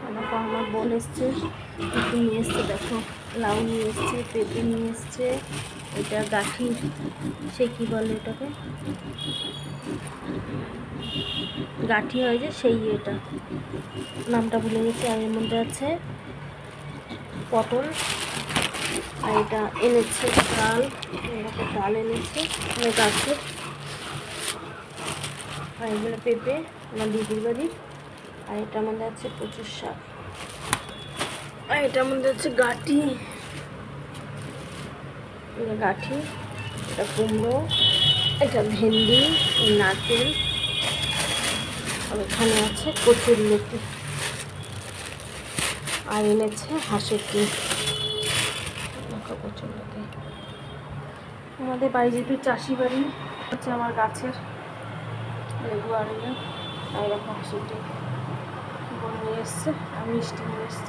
আমার বোন এসছে, একটু নিয়ে এসছে, দেখো লাউ নিয়ে এসছে, পেঁপে নিয়ে এসছে, এটা গাঠি, সে কী বলে এটাকে, গাঠি হয় যে সেই এটা নামটা ভুলে গেছি। আর এর মধ্যে আছে পটল, আর এটা এনেছে ডাল, এরকম ডাল এনেছে গাছের, আর এগুলো পেঁপে আমার দিদির বাড়ি, আর এটার মধ্যে আছে প্রচুর শাক, আর এটার মধ্যে হচ্ছে গাঠি, গাঠি, এটা কুমড়ো, এটা ভেন্ডি, নারকেল, আর এখানে আছে কচুরলতি, আর এনেছে হাঁসের ডিম। কচুরলতি, আমাদের বাড়ি যেহেতু চাষি বাড়ি, হচ্ছে আমার গাছের লেবু আর এরকম হাঁসের ডিম নিয়ে এসছে, আর মিষ্টি নিয়ে এসছে।